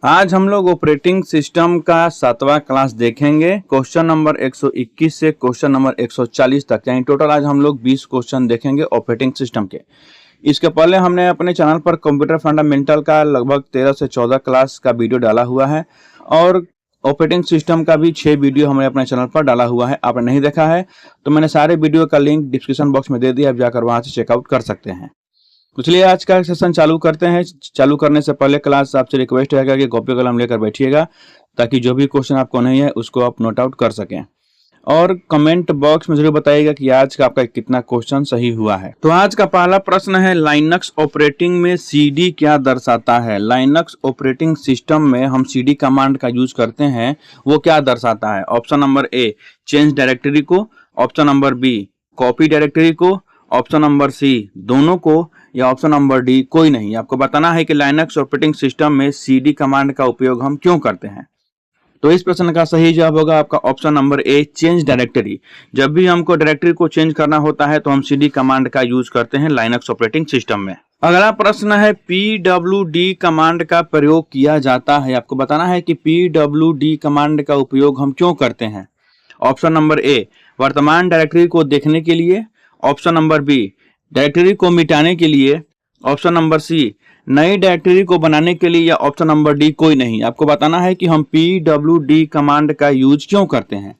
आज हम लोग ऑपरेटिंग सिस्टम का 7वां क्लास देखेंगे। क्वेश्चन नंबर 121 से क्वेश्चन नंबर 140 तक, यानी टोटल आज हम लोग 20 क्वेश्चन देखेंगे ऑपरेटिंग सिस्टम के। इसके पहले हमने अपने चैनल पर कंप्यूटर फंडामेंटल का लगभग 13 से 14 क्लास का वीडियो डाला हुआ है और ऑपरेटिंग सिस्टम का भी 6 वीडियो हमने अपने चैनल पर डाला हुआ है। आपने नहीं देखा है तो मैंने सारे वीडियो का लिंक डिस्क्रिप्शन बॉक्स में दे दिया, आप जाकर वहां से चेकआउट कर सकते हैं। तो चलिए आज का सेशन चालू करते हैं। चालू करने से पहले क्लास आपसे रिक्वेस्ट रहेगा कि कॉपी कलम लेकर बैठिएगा ताकि जो भी क्वेश्चन आपको नहीं है उसको आप नोट आउट कर सकें, और कमेंट बॉक्स में जरूर बताइएगा कि आज का आपका कितना क्वेश्चन सही हुआ है। तो आज का पहला प्रश्न है, लाइनक्स ऑपरेटिंग में सीडी क्या दर्शाता है। लाइनक्स ऑपरेटिंग सिस्टम में हम सीडी कमांड का यूज करते हैं, वो क्या दर्शाता है। Option number A change directory को, option number B copy directory को, ऑप्शन नंबर सी दोनों को, या ऑप्शन नंबर डी कोई नहीं। आपको बताना है कि लाइनक्स ऑपरेटिंग सिस्टम में सीडी कमांड का उपयोग हम क्यों करते हैं। तो इस प्रश्न का सही जवाब होगा आपका option number A change directory. जब भी हमको डायरेक्टरी को चेंज करना होता है तो हम सीडी कमांड का यूज करते हैं लाइनक्स ऑपरेटिंग सिस्टम में। अगला प्रश्न है, पीडब्ल्यूडी कमांड का प्रयोग किया जाता है। आपको बताना है कि पीडब्ल्यूडी कमांड का उपयोग हम क्यों करते हैं। ऑप्शन नंबर ए वर्तमान डायरेक्टरी को देखने के लिए, ऑप्शन नंबर बी डायरेक्टरी को मिटाने के लिए, ऑप्शन नंबर सी नई डायरेक्टरी को बनाने के लिए, या ऑप्शन नंबर डी कोई नहीं। आपको बताना है कि हम पीडब्ल्यूडी कमांड का यूज क्यों करते हैं।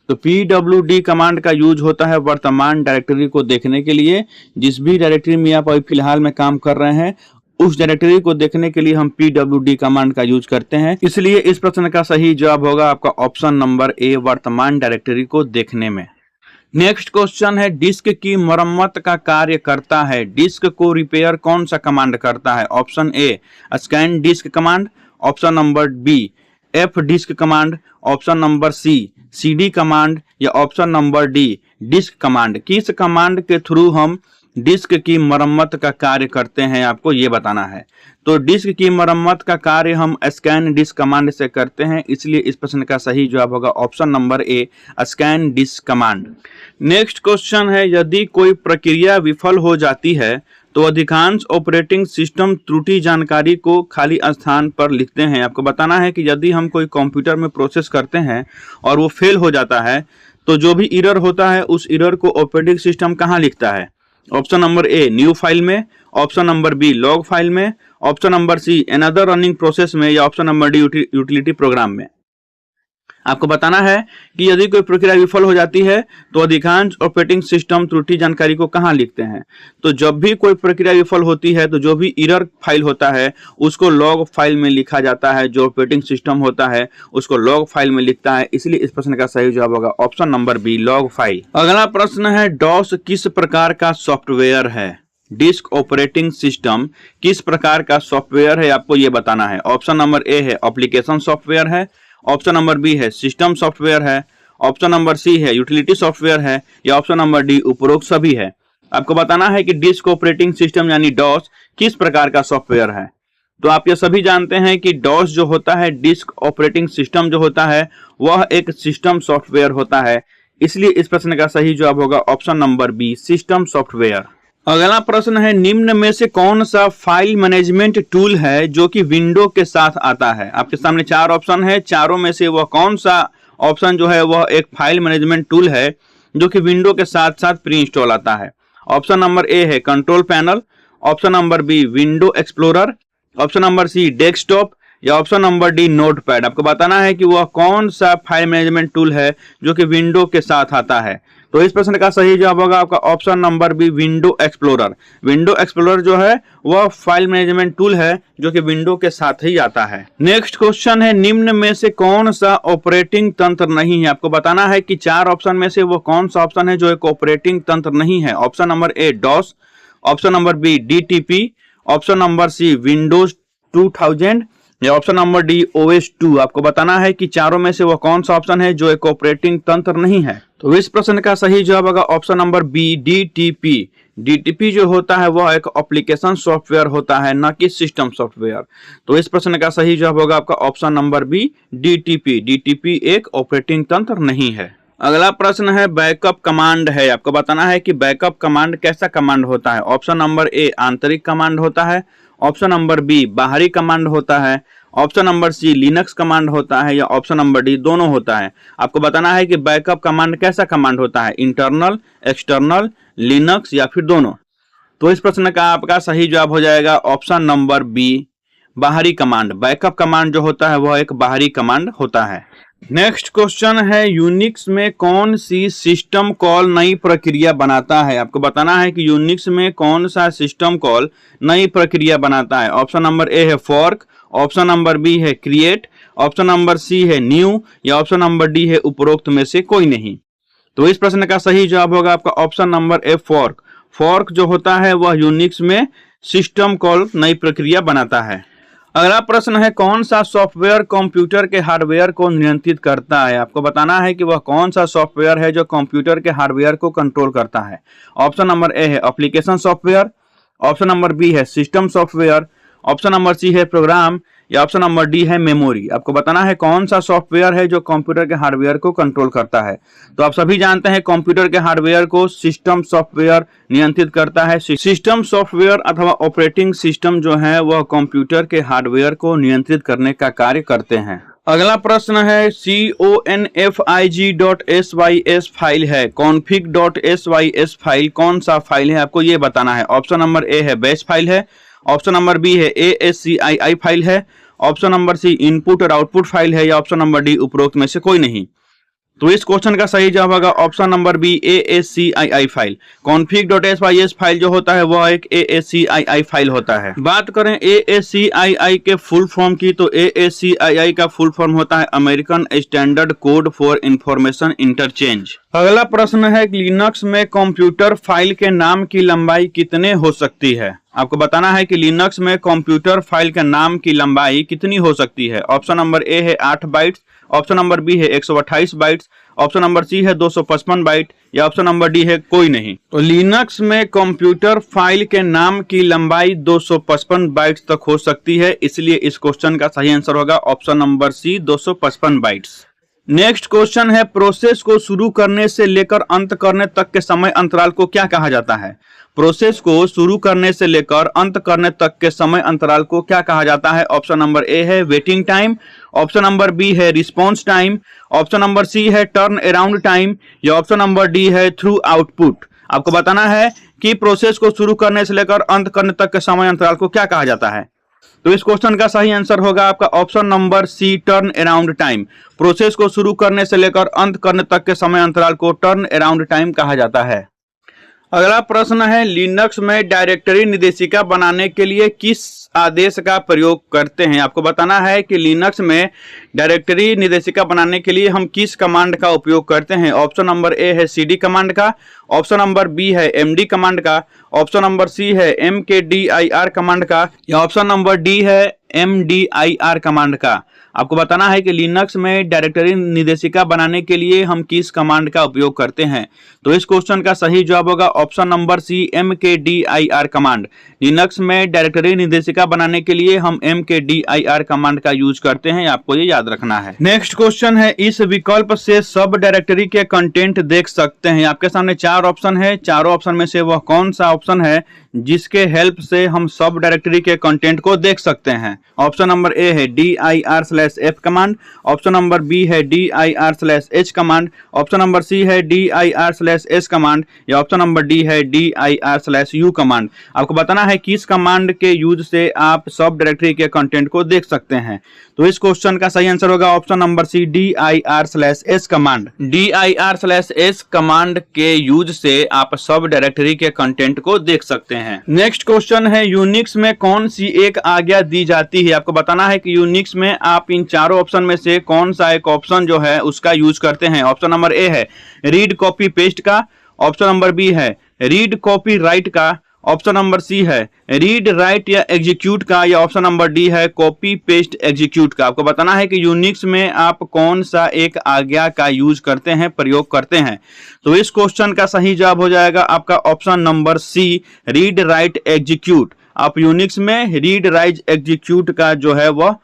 तो पीडब्ल्यूडी कमांड का यूज होता है वर्तमान डायरेक्टरी को देखने के लिए। जिस भी डायरेक्टरी में आप अभी फिलहाल में काम कर रहे हैं उस डायरेक्टरी को देखने के लिए हम पीडब्ल्यूडी कमांड का यूज करते हैं। इसलिए इस प्रश्न का सही जवाब होगा आपका ऑप्शन नंबर ए वर्तमान डायरेक्टरी को देखने में। नेक्स्ट क्वेश्चन है, डिस्क की मरम्मत का कार्य करता है। डिस्क को रिपेयर कौन सा कमांड करता है। Option A scan disk command, option number B F disk command, option number C CD command, या option number D disk command. किस कमांड के थ्रू हम डिस्क की मरम्मत का कार्य करते हैं, आपको ये बताना है। तो डिस्क की मरम्मत का कार्य हम स्कैन डिस्क कमांड से करते हैं, इसलिए इस प्रश्न का सही जवाब होगा option number A scan disk command. Next question है, यदि कोई प्रक्रिया विफल हो जाती है तो अधिकांश ऑपरेटिंग सिस्टम त्रुटि जानकारी को खाली स्थान पर लिखते हैं। आपको बताना है कि यदि हम कोई कंप्यूटर में प्रोसेस करते हैं और वो फेल हो जाता है तो जो भी एरर होता है उस एरर को ऑपरेटिंग सिस्टम कहाँ लिखता है। Option number A new file में, option number B log file में, option number C another running process में, या option number D utility program में। आपको बताना है कि यदि कोई प्रक्रिया विफल हो जाती है तो अधिकांश ऑपरेटिंग सिस्टम त्रुटि जानकारी को कहां लिखते हैं। तो जब भी कोई प्रक्रिया विफल होती है तो जो भी एरर फाइल होता है उसको लॉग फाइल में लिखा जाता है। जो ऑपरेटिंग सिस्टम होता है उसको लॉग फाइल में लिखता है, इसलिए इस प्रश्न का सही जवाब होगा option number B log file. अगला प्रश्न है, डॉस किस प्रकार का सॉफ्टवेयर है। डिस्क ऑपरेटिंग सिस्टम किस प्रकार का सॉफ्टवेयर है, आपको यह बताना है। ऑप्शन नंबर ए है एप्लीकेशन सॉफ्टवेयर है, ऑप्शन नंबर बी है सिस्टम सॉफ्टवेयर है, ऑप्शन नंबर सी है यूटिलिटी सॉफ्टवेयर है, या ऑप्शन नंबर डी उपरोक्त सभी है। आपको बताना है कि डिस्क ऑपरेटिंग सिस्टम यानी डॉस किस प्रकार का सॉफ्टवेयर है। तो आप ये सभी जानते हैं कि डॉस जो होता है, डिस्क ऑपरेटिंग सिस्टम जो होता है, वह एक सिस्टम सॉफ्टवेयर होता है, इसलिए इस प्रश्न का सही जवाब होगा option number B system software. अगला प्रश्न है, निम्न में से कौन सा फाइल मैनेजमेंट टूल है जो कि विंडो के साथ आता है। आपके सामने 4 ऑप्शन है, चारों में से वह कौन सा ऑप्शन जो है वह एक फाइल मैनेजमेंट टूल है जो कि विंडो के साथ साथ प्री इंस्टॉल आता है। ऑप्शन नंबर ए है control panel, option number B window explorer, option number C desktop, या ऑप्शन नंबर डी नोटपैड। आपको बताना है कि वह कौन सा फाइल मैनेजमेंट टूल है जो कि विंडो के साथ आता है। तो इस प्रश्न का सही जवाब होगा आपका option number B window explorer. Window explorer जो है वह फाइल मैनेजमेंट टूल है जो कि विंडो के साथ ही आता है। नेक्स्ट क्वेश्चन है, निम्न में से कौन सा ऑपरेटिंग तंत्र नहीं है। आपको बताना है कि 4 ऑप्शन में से वो कौन सा ऑप्शन है जो एक ऑपरेटिंग तंत्र नहीं है। Option number A DOS, option number B DTP, option number C Windows 2000, या ऑप्शन नंबर डी OS 2। आपको बताना है कि चारों में से वो कौन सा ऑप्शन है जो एक ऑपरेटिंग तंत्र नहीं है। तो इस प्रश्न का सही जवाब होगा option number B DTP. DTP जो होता है वह एक एप्लीकेशन सॉफ्टवेयर होता है, न कि सिस्टम सॉफ्टवेयर। तो इस प्रश्न का सही जवाब होगा आपका option number B DTP. DTP एक ऑपरेटिंग तंत्र नहीं है। अगला प्रश्न है, बैकअप कमांड है। आपको बताना है कि बैकअप कमांड कैसा कमांड होता है। ऑप्शन नंबर ए आंतरिक कमांड होता है, ऑप्शन नंबर बी बाहरी कमांड होता है, option number C Linux command होता है, या ऑप्शन नंबर डी दोनों होता है। आपको बताना है कि बैकअप कमांड कैसा कमांड होता है, इंटरनल, एक्सटर्नल, लिनक्स या फिर दोनों। तो इस प्रश्न का आपका सही जवाब हो जाएगा ऑप्शन नंबर बी, बाहरी कमांड। बैकअप कमांड जो होता है वह एक बाहरी कमांड होता है। नेक्स्ट क्वेश्चन है, यूनिक्स में कौन सी सिस्टम कॉल नई प्रक्रिया बनाता है। आपको बताना है कि यूनिक्स में कौन सा सिस्टम कॉल नई प्रक्रिया बनाता है। ऑप्शन नंबर ए है फॉर्क, ऑप्शन नंबर बी है क्रिएट, ऑप्शन नंबर सी है न्यू, या ऑप्शन नंबर डी है उपरोक्त में से कोई नहीं। तो इस प्रश्न का सही जवाब होगा आपका ऑप्शन नंबर ए फॉर्क। फॉर्क जो होता है वह यूनिक्स में सिस्टम कॉल नई प्रक्रिया बनाता है। अगला प्रश्न है, कौन सा सॉफ्टवेयर कंप्यूटर के हार्डवेयर को नियंत्रित करता है। आपको बताना है कि वह कौन सा सॉफ्टवेयर है जो कंप्यूटर के हार्डवेयर को कंट्रोल करता है। ऑप्शन नंबर ए है application software, option number B है system software, option number C है प्रोग्राम, या ऑप्शन नंबर डी है मेमोरी। आपको बताना है कौन सा सॉफ्टवेयर है जो कंप्यूटर के हार्डवेयर को कंट्रोल करता है। तो आप सभी जानते हैं कंप्यूटर के हार्डवेयर को सिस्टम सॉफ्टवेयर नियंत्रित करता है। सिस्टम सॉफ्टवेयर अथवा ऑपरेटिंग सिस्टम जो है वह कंप्यूटर के हार्डवेयर को नियंत्रित करने का कार्य करते हैं। अगला प्रश्न है, config.sys फाइल है, config.sys फाइल कौन सा फाइल है, आपको ये बताना है। ऑप्शन नंबर ए है बैश फाइल है, ऑप्शन नंबर बी है ASCII फाइल है, ऑप्शन नंबर सी इनपुट और आउटपुट फाइल है, या ऑप्शन नंबर डी उपरोक्त में से कोई नहीं। तो इस क्वेश्चन का सही जवाब होगा option number B ASCII file. config.sys file जो होता है वह एक ASCII फाइल होता है। बात करें ASCII के फुल फॉर्म की, तो ASCII का फुल फॉर्म होता है American standard code for information interchange. अगला प्रश्न है, लिनक्स में कंप्यूटर फाइल के नाम की लंबाई कितने हो सकती है। आपको बताना है कि लिनक्स में कंप्यूटर फाइल के नाम की लंबाई कितनी हो सकती है। ऑप्शन नंबर ए है 8 बाइट्स, ऑप्शन नंबर बी है 128 बाइट्स, ऑप्शन नंबर सी है 255 बाइट, या ऑप्शन नंबर डी है कोई नहीं। तो लिनक्स में कंप्यूटर फाइल के नाम की लंबाई 255 बाइट्स तक हो सकती है, इसलिए इस क्वेश्चन का सही आंसर होगा option number C 255 bytes. Next question है, प्रोसेस को शुरू करने से लेकर अंत करने तक के समय अंतराल को क्या कहा जाता है। प्रोसेस को शुरू करने से लेकर अंत करने तक के समय अंतराल को क्या कहा जाता है। ऑप्शन नंबर ए है waiting time, option number B है response time, option number C है टर्न अराउंड टाइम, या ऑप्शन नंबर डी है थ्रू आउटपुट। आपको बताना है कि प्रोसेस को शुरू करने से लेकर अंत करने तक के समय अंतराल को क्या कहा जाता है। तो इस क्वेश्चन का सही आंसर होगा आपका option number C turn around time. Process को शुरू करने से लेकर अंत करने तक के समय अंतराल को टर्न अराउंड टाइम कहा जाता है। अगला प्रश्न है, लिनक्स में डायरेक्टरी निर्देशिका बनाने के लिए किस आदेश का प्रयोग करते हैं। आपको बताना है कि लिनक्स में डायरेक्टरी निर्देशिका बनाने के लिए हम किस कमांड का उपयोग करते हैं। ऑप्शन नंबर ए है cd कमांड का, ऑप्शन नंबर बी है md कमांड का, ऑप्शन नंबर सी है mkdir कमांड का, या ऑप्शन नंबर डी है mdir कमांड का। आपको बताना है कि लिनक्स में डायरेक्टरी निर्देशिका बनाने के लिए हम किस कमांड का उपयोग करते हैं। तो इस क्वेश्चन का सही जवाब होगा option number C mkdir command. Linux में डायरेक्टरी निर्देशिका बनाने के लिए हम mkdir कमांड का यूज करते हैं, आपको ये याद रखना है। नेक्स्ट क्वेश्चन है, इस विकल्प से सब डायरेक्टरी के कंटेंट देख सकते हैं। आपके सामने 4 ऑप्शन है, चारों ऑप्शन में से वह कौन सा ऑप्शन है जिसके हेल्प से हम सब डायरेक्टरी के कंटेंट को देख सकते हैं। ऑप्शन नंबर ए है dir/f command, option number B है dir/h command, option number C है dir/s कमांड, या ऑप्शन नंबर डी है dir/u कमांड। आपको बताना है कि इस कमांड के यूज से आप सब डायरेक्टरी के कंटेंट को देख सकते हैं। तो इस क्वेश्चन का सही आंसर होगा option number C dir/s command. dir/s command के यूज से आप सब डायरेक्टरी के कंटेंट को देख सकते हैं। नेक्स्ट क्वेश्चन है, यूनिक्स में कौन सी एक आज्ञा दी जाती है। आपको बताना है कि यूनिक्स में आप इन चारों ऑप्शन में से कौन सा एक ऑप्शन जो है उसका यूज करते हैं। ऑप्शन नंबर ए है रीड कॉपी पेस्ट का, ऑप्शन नंबर बी है रीड कॉपी राइट का, ऑप्शन नंबर सी है रीड राइट या एग्जीक्यूट का, या ऑप्शन नंबर डी है कॉपी पेस्ट एग्जीक्यूट का। आपको बताना है कि यूनिक्स में आप कौन सा एक आज्ञा का यूज करते हैं, प्रयोग करते हैं। तो इस क्वेश्चन का सही जवाब हो जाएगा आपका option number C read write execute. आप यूनिक्स में रीड राइट एग्जीक्यूट का जो है वह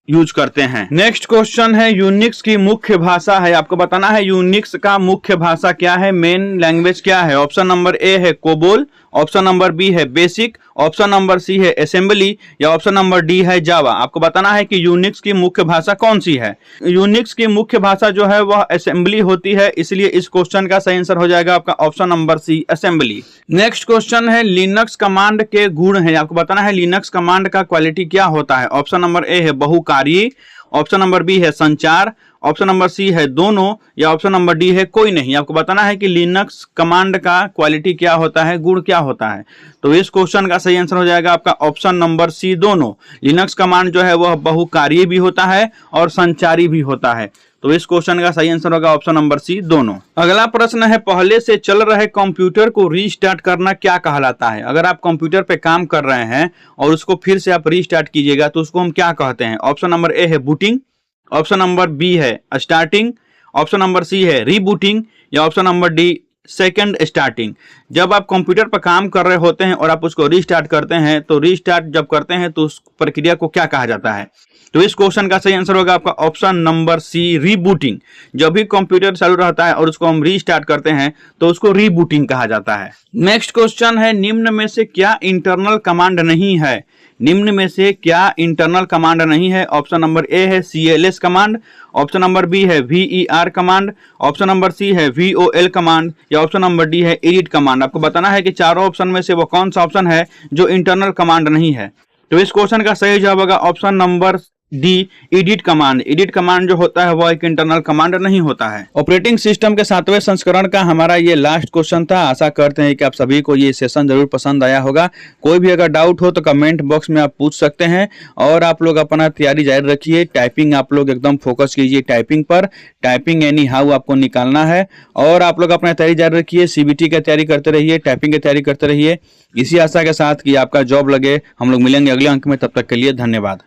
यूज करते हैं। नेक्स्ट क्वेश्चन है यूनिक्स की मुख्य भाषा है, आपको बताना है यूनिक्स का मुख्य भाषा क्या है, मेन लैंग्वेज क्या है। ऑप्शन नंबर ए है कोबोल, ऑप्शन नंबर बी है बेसिक, ऑप्शन नंबर सी है असेंबली या ऑप्शन नंबर डी है जावा। आपको बताना है कि यूनिक्स की मुख्य भाषा कौन सी है। यूनिक्स की मुख्य भाषा जो है वह असेंबली होती है, इसलिए इस क्वेश्चन का सही आंसर हो जाएगा आपका option number C assembly. Next question है लिनक्स कमांड के गुण है, आपको बताना है लिनक्स कमांड का क्वालिटी क्या होता है। ऑप्शन नंबर ए है बहुकारी, ऑप्शन नंबर बी है संचार, ऑप्शन नंबर सी है दोनों या ऑप्शन नंबर डी है कोई नहीं। आपको बताना है कि लिनक्स कमांड का क्वालिटी क्या होता है, गुण क्या होता है। तो इस क्वेश्चन का सही आंसर हो जाएगा आपका ऑप्शन नंबर सी दोनों। लिनक्स कमांड जो है वह बहुकार्यी भी होता है और संचारी भी होता है। तो इस क्वेश्चन का सही आंसर होगा ऑप्शन नंबर सी दोनों। अगला प्रश्न है पहले से चल रहे कंप्यूटर को रीस्टार्ट करना क्या कहलाता है। अगर आप कंप्यूटर पे काम कर रहे हैं और उसको फिर से आप रीस्टार्ट कीजिएगा तो उसको हम क्या कहते हैं। ऑप्शन नंबर ए है बूटिंग, ऑप्शन नंबर बी है स्टार्टिंग, ऑप्शन नंबर सी है रीबूटिंग या option number D second starting. जब आप कंप्यूटर पर काम कर रहे होते हैं और आप उसको रीस्टार्ट करते हैं तो रीस्टार्ट जब करते हैं तो उस प्रक्रिया को क्या कहा जाता है। तो इस क्वेश्चन का सही आंसर होगा आपका ऑप्शन नंबर सी रीबूटिंग। जब भी कंप्यूटर चालू रहता है और उसको हम रीस्टार्ट करते हैं तो उसको रीबूटिंग कहा जाता है। नेक्स्ट क्वेश्चन है निम्न में से क्या इंटरनल कमांड नहीं है। निम्न में से क्या इंटरनल कमांड नहीं है। ऑप्शन नंबर ए है CLS command, option number B है VER command, option number C है VOL कमांड या ऑप्शन नंबर डी है एडिट कमांड। आपको बताना है कि चारों ऑप्शन में से वो कौन सा ऑप्शन है जो इंटरनल कमांड नहीं है। तो इस क्वेश्चन का सही जवाब होगा option number D edit command. Edit command जो होता है वह एक इंटरनल कमांड नहीं होता है। ऑपरेटिंग सिस्टम के 7वें संस्करण का हमारा ये लास्ट क्वेश्चन था। आशा करते हैं कि आप सभी को ये सेशन जरूर पसंद आया होगा। कोई भी अगर डाउट हो तो कमेंट बॉक्स में आप पूछ सकते हैं और आप लोग अपना तैयारी जारी रखिए। टाइपिंग आप लोग एकदम फोकस कीजिए टाइपिंग पर। टाइपिंग एनी हाउ आपको निकालना है और आप लोग अपना तैयारी जारी रखिए। CBT की तैयारी करते रहिए, टाइपिंग की तैयारी करते रहिए। इसी आशा के साथ कि आपका जॉब लगे। हम लोग मिलेंगे अगले अंक में, तब तक के लिए धन्यवाद।